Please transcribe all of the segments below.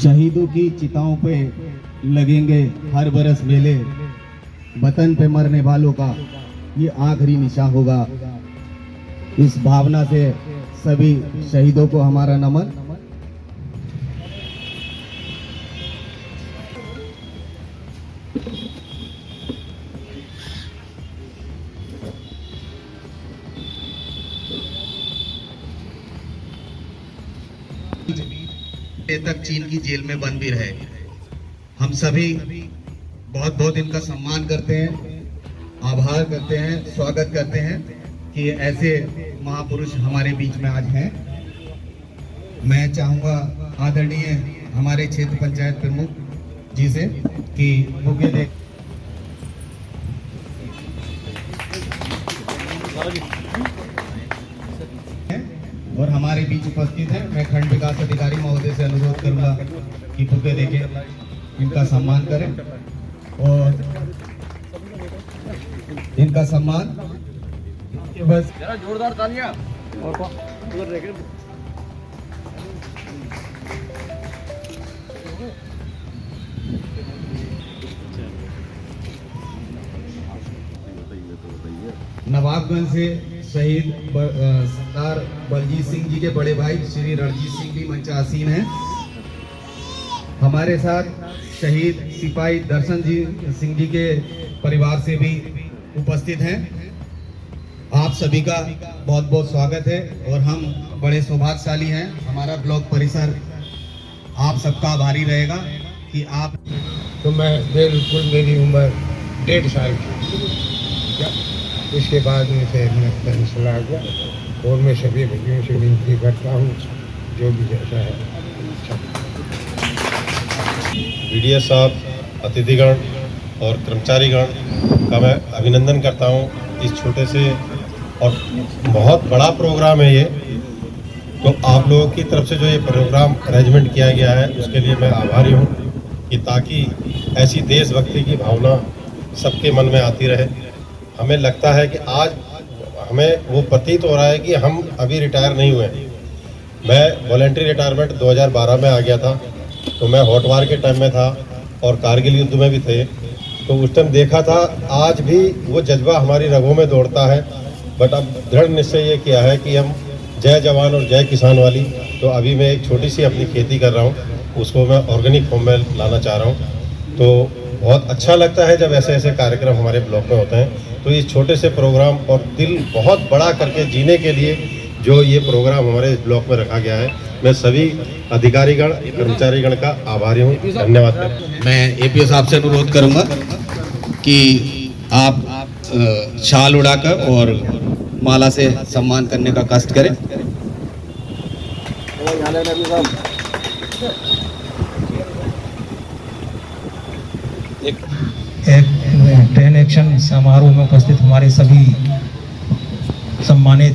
शहीदों की चिताओं पे लगेंगे हर बरस मेले, वतन पे मरने वालों का ये आखिरी निशा होगा। इस भावना से सभी शहीदों को हमारा नमन। तक चीन की जेल में बंद भी रहे। हम सभी बहुत बहुत इनका सम्मान करते हैं, आभार करते हैं, स्वागत करते हैं कि ऐसे महापुरुष हमारे बीच में आज हैं। मैं चाहूँगा आदरणीय हमारे क्षेत्र पंचायत प्रमुख जी से कि बुके दे और हमारे बीच उपस्थित है। मैं खंड विकास अधिकारी महोदय से अनुरोध करूंगा कि बुके देके इनका सम्मान करें और इनका सम्मान बस जरा जोरदार तालियां और नवाबगंज से शहीद सरदार बलजीत सिंह जी के बड़े भाई श्री रणजीत सिंह भी मंच आसीन हैं। हमारे साथ शहीद सिपाही दर्शन सिंह जी के परिवार से भी उपस्थित हैं। आप सभी का बहुत बहुत स्वागत है और हम बड़े सौभाग्यशाली हैं। हमारा ब्लॉक परिसर आप सबका आभारी रहेगा कि आप। तो मैं बिल्कुल, मेरी उम्र 1.5 साल की, इसके बाद में फिर मैं पेंशन आ गया और मैं सभी भैया से विनती करता हूँ जो भी जैसा है। वीडियो साहब, अतिथिगण और कर्मचारीगण का मैं अभिनंदन करता हूँ। इस छोटे से और बहुत बड़ा प्रोग्राम है ये, तो आप लोगों की तरफ से जो ये प्रोग्राम अरेंजमेंट किया गया है उसके लिए मैं आभारी हूँ कि ताकि ऐसी देशभक्ति की भावना सबके मन में आती रहे। हमें लगता है कि आज हमें वो प्रतीत हो रहा है कि हम अभी रिटायर नहीं हुए। मैं वॉलंटरी रिटायरमेंट 2012 में आ गया था, तो मैं हॉट वार के टाइम में था और कारगिल युद्ध में भी थे, तो उस टाइम देखा था। आज भी वो जज्बा हमारी रगों में दौड़ता है, बट अब दृढ़ निश्चय ये किया है कि हम जय जवान और जय किसान वाली। तो अभी मैं एक छोटी सी अपनी खेती कर रहा हूँ, उसको मैं ऑर्गेनिक फॉर्म में लाना चाह रहा हूँ। तो बहुत अच्छा लगता है जब ऐसे ऐसे कार्यक्रम हमारे ब्लॉक में होते हैं। तो इस छोटे से प्रोग्राम और दिल बहुत बड़ा करके जीने के लिए जो ये प्रोग्राम हमारे ब्लॉक में रखा गया है, मैं सभी अधिकारीगण कर्मचारीगण का आभारी हूँ। धन्यवाद। मैं एपीओ साहब से अनुरोध करूंगा कि आप शाल उड़ाकर और माला से सम्मान करने का कष्ट करें। एक 10 एक्शन समारोह में उपस्थित हमारे सभी सम्मानित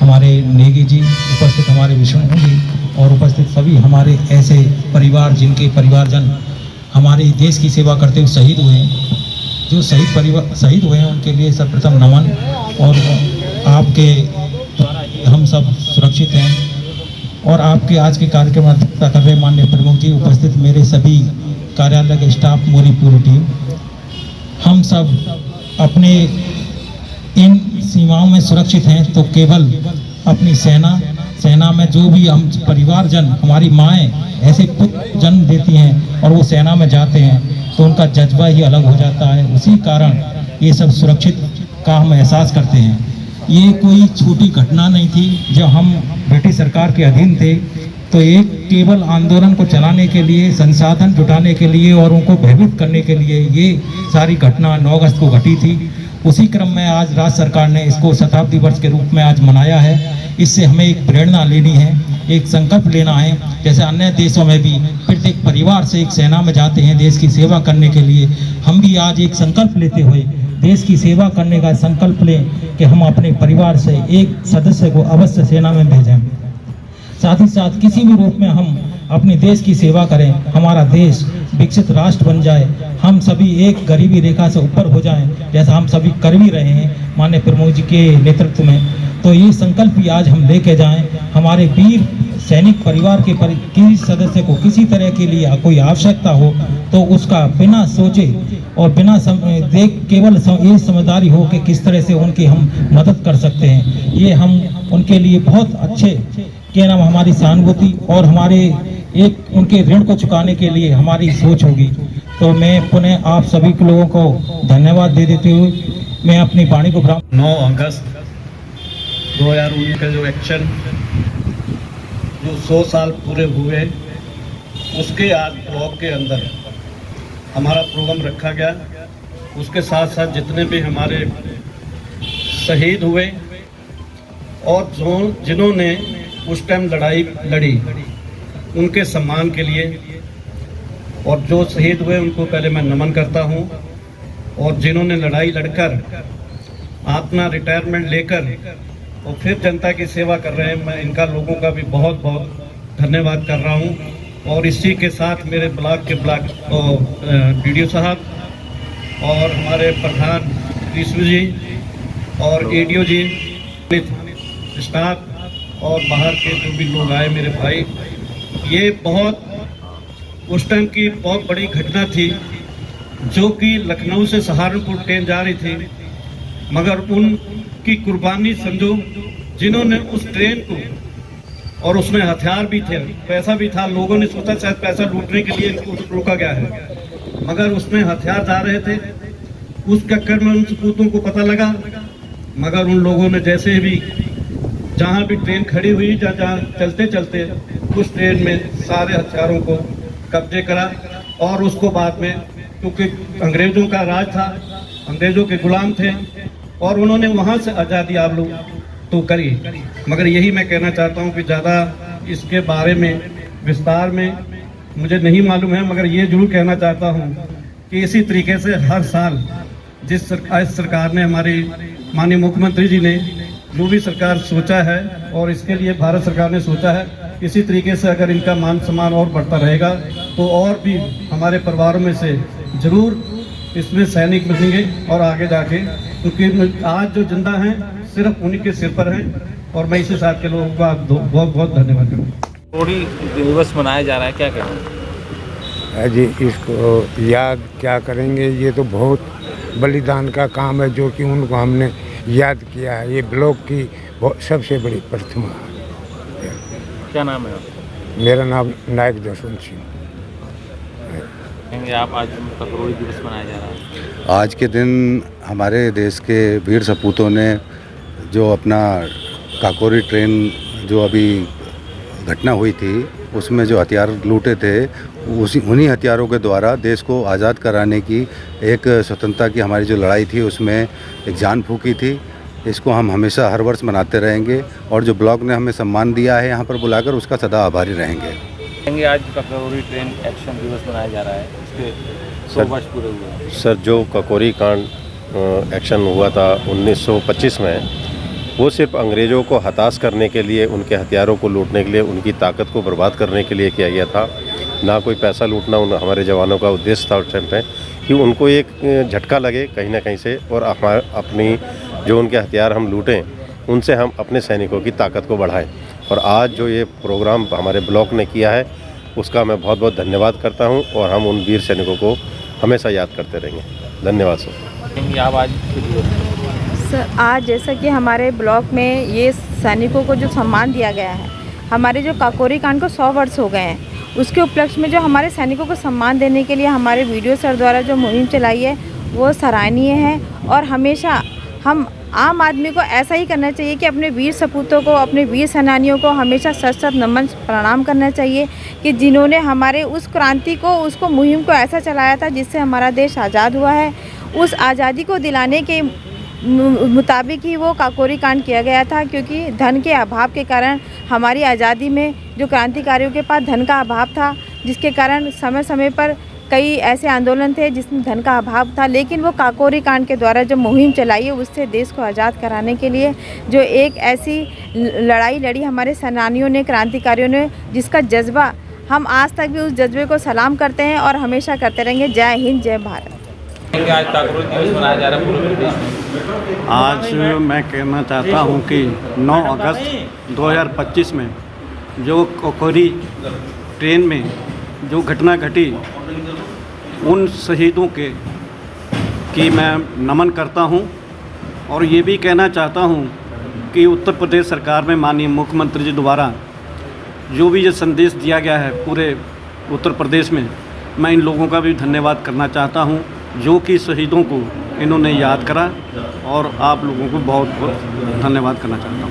हमारे नेगी जी, उपस्थित हमारे विष्णु जी और उपस्थित सभी हमारे ऐसे परिवार जिनके परिवारजन हमारे देश की सेवा करते हुए शहीद हुए हैं। जो शहीद हुए हैं उनके लिए सर्वप्रथम नमन। और आपके द्वारा हम सब सुरक्षित हैं और आपके आज के कार्यक्रम अध्यक्षता कर रहे माननीय प्रमुख जी, उपस्थित मेरे सभी कार्यालय के स्टाफ, मोरी पूरी टीम, हम सब अपने इन सीमाओं में सुरक्षित हैं तो केवल अपनी सेना में जो भी हम परिवारजन, हमारी माएँ ऐसे पुत्र जन्म देती हैं और वो सेना में जाते हैं तो उनका जज्बा ही अलग हो जाता है। उसी कारण ये सब सुरक्षित का हम एहसास करते हैं। ये कोई छोटी घटना नहीं थी। जब हम ब्रिटिश सरकार के अधीन थे तो एक केवल आंदोलन को चलाने के लिए, संसाधन जुटाने के लिए और उनको भयभीत करने के लिए ये सारी घटना 9 अगस्त को घटी थी। उसी क्रम में आज राज्य सरकार ने इसको शताब्दी वर्ष के रूप में आज मनाया है। इससे हमें एक प्रेरणा लेनी है, एक संकल्प लेना है। जैसे अन्य देशों में भी प्रत्येक परिवार से एक सेना में जाते हैं देश की सेवा करने के लिए, हम भी आज एक संकल्प लेते हुए देश की सेवा करने का संकल्प लें कि हम अपने परिवार से एक सदस्य को अवश्य सेना में भेजें। साथ ही साथ किसी भी रूप में हम अपने देश की सेवा करें, हमारा देश विकसित राष्ट्र बन जाए, हम सभी एक गरीबी रेखा से ऊपर हो जाएं, जैसा हम सभी कर भी रहे हैं माननीय प्रमुख जी के नेतृत्व में। तो ये संकल्प भी आज हम लेके जाएं, हमारे वीर सैनिक परिवार के किसी सदस्य को किसी तरह के लिए कोई आवश्यकता हो तो उसका बिना सोचे और बिना केवल ये समझदारी हो कि किस तरह से उनकी हम मदद कर सकते हैं, ये हम उनके लिए बहुत अच्छे के नाम हमारी सहानुभूति और हमारे एक उनके ऋण को चुकाने के लिए हमारी सोच होगी। तो मैं पुनः आप सभी लोगों को धन्यवाद दे देते हुए मैं अपनी वाणी को 9 अगस्त 2019 का जो एक्शन जो 100 साल पूरे हुए उसके आज ब्लॉक के अंदर हमारा प्रोग्राम रखा गया। उसके साथ साथ जितने भी हमारे शहीद हुए और जिन्होंने उस टाइम लड़ाई लड़ी उनके सम्मान के लिए, और जो शहीद हुए उनको पहले मैं नमन करता हूं, और जिन्होंने लड़ाई लड़कर अपना रिटायरमेंट लेकर और फिर जनता की सेवा कर रहे हैं, मैं इनका लोगों का भी बहुत बहुत धन्यवाद कर रहा हूं। और इसी के साथ मेरे ब्लॉक के बीडीओ साहब और हमारे प्रधान कृष्ण जी और एडीओ जी, स्टाफ और बाहर के जो भी लोग आए मेरे भाई, ये बहुत उस टाइम की बहुत बड़ी घटना थी जो कि लखनऊ से सहारनपुर ट्रेन जा रही थी, मगर उनकी कुर्बानी समझो, जिन्होंने उस ट्रेन को, और उसमें हथियार भी थे, पैसा भी था, लोगों ने सोचा शायद पैसा लूटने के लिए इनको रोका गया है, मगर उसमें हथियार जा रहे थे। उस चक्कर में उन सपूतों को पता लगा, मगर उन लोगों ने जैसे भी जहाँ भी ट्रेन खड़ी हुई, जहाँ चलते चलते उस ट्रेन में सारे हथियारों को कब्जे करा, और उसको बाद में, क्योंकि अंग्रेजों का राज था, अंग्रेजों के गुलाम थे, और उन्होंने वहाँ से आज़ादी आप लोग तो करी। मगर यही मैं कहना चाहता हूँ कि ज़्यादा इसके बारे में विस्तार में मुझे नहीं मालूम है, मगर ये जरूर कहना चाहता हूँ कि इसी तरीके से हर साल जिस सरकार ने, हमारी माननीय मुख्यमंत्री जी ने जो भी सरकार सोचा है और इसके लिए भारत सरकार ने सोचा है, इसी तरीके से अगर इनका मान सम्मान और बढ़ता रहेगा तो और भी हमारे परिवारों में से ज़रूर इसमें सैनिक मिलेंगे और आगे जाके, क्योंकि आज जो जिंदा हैं सिर्फ उन्हीं के सिर पर हैं। और मैं इसी साथ के लोगों का बहुत बहुत धन्यवाद करूँगा। थोड़ी दिवस मनाया जा रहा है, क्या कहेंगे? जी, इसको याद क्या करेंगे, ये तो बहुत बलिदान का काम है जो कि उनको हमने याद किया है। ये ब्लॉक की सबसे बड़ी प्रतिमा है। क्या नाम है आपका? मेरा नाम नायक जसवंत सिंह। आप आज ककरोड़ी दिवस मनाया जा रहा है। आज के दिन हमारे देश के वीर सपूतों ने जो अपना काकोरी ट्रेन जो अभी घटना हुई थी उसमें जो हथियार लूटे थे, उन्हीं हथियारों के द्वारा देश को आज़ाद कराने की, एक स्वतंत्रता की हमारी जो लड़ाई थी उसमें एक जान फूंकी थी। इसको हम हमेशा हर वर्ष मनाते रहेंगे, और जो ब्लॉक ने हमें सम्मान दिया है यहाँ पर बुलाकर, उसका सदा आभारी रहेंगे। आज ककरोड़ी ट्रेन एक्शन दिवस मनाया जा रहा है, इसके 100 वर्ष पूरे हुए हैं। सर, जो ककोरी कांड एक्शन हुआ था 1925 में, वो सिर्फ अंग्रेज़ों को हताश करने के लिए, उनके हथियारों को लूटने के लिए, उनकी ताकत को बर्बाद करने के लिए किया गया था। ना कोई पैसा लूटना हमारे जवानों का उद्देश्य था उस टाइम पे, कि उनको एक झटका लगे कहीं ना कहीं से, और अपनी जो उनके हथियार हम लूटें, उनसे हम अपने सैनिकों की ताकत को बढ़ाएं। और आज जो ये प्रोग्राम हमारे ब्लॉक ने किया है उसका मैं बहुत बहुत धन्यवाद करता हूं, और हम उन वीर सैनिकों को हमेशा याद करते रहेंगे। धन्यवाद सर। आप आज सर, आज जैसा कि हमारे ब्लॉक में ये सैनिकों को जो सम्मान दिया गया है, हमारे जो काकोरी कांड को 100 वर्ष हो गए हैं, उसके उपलक्ष्य में जो हमारे सैनिकों को सम्मान देने के लिए हमारे वीडियो सर द्वारा जो मुहिम चलाई है वो सराहनीय है। और हमेशा हम आम आदमी को ऐसा ही करना चाहिए कि अपने वीर सपूतों को, अपने वीर सेनानियों को हमेशा सत सत नमन प्रणाम करना चाहिए, कि जिन्होंने हमारे उस क्रांति को, उसको मुहिम को ऐसा चलाया था जिससे हमारा देश आज़ाद हुआ है। उस आज़ादी को दिलाने के मुताबिक ही वो काकोरी कांड किया गया था, क्योंकि धन के अभाव के कारण हमारी आज़ादी में जो क्रांतिकारियों के पास धन का अभाव था, जिसके कारण समय समय पर कई ऐसे आंदोलन थे जिसमें धन का अभाव था, लेकिन वो काकोरी कांड के द्वारा जो मुहिम चलाई है उससे देश को आज़ाद कराने के लिए जो एक ऐसी लड़ाई लड़ी हमारे सेनानियों ने, क्रांतिकारियों ने, जिसका जज्बा हम आज तक भी उस जज्बे को सलाम करते हैं और हमेशा करते रहेंगे। जय हिंद, जय भारत। आज ककरोड़ी दिवस मनाया जा रहा है पूरे प्रदेश में। आज मैं कहना चाहता हूं कि 9 अगस्त 2025 में जो काकोरी ट्रेन में जो घटना घटी उन शहीदों के की मैं नमन करता हूं और ये भी कहना चाहता हूं कि उत्तर प्रदेश सरकार में माननीय मुख्यमंत्री जी द्वारा जो भी ये संदेश दिया गया है पूरे उत्तर प्रदेश में, मैं इन लोगों का भी धन्यवाद करना चाहता हूं जो कि शहीदों को इन्होंने याद करा और आप लोगों को बहुत बहुत धन्यवाद करना चाहता हूं।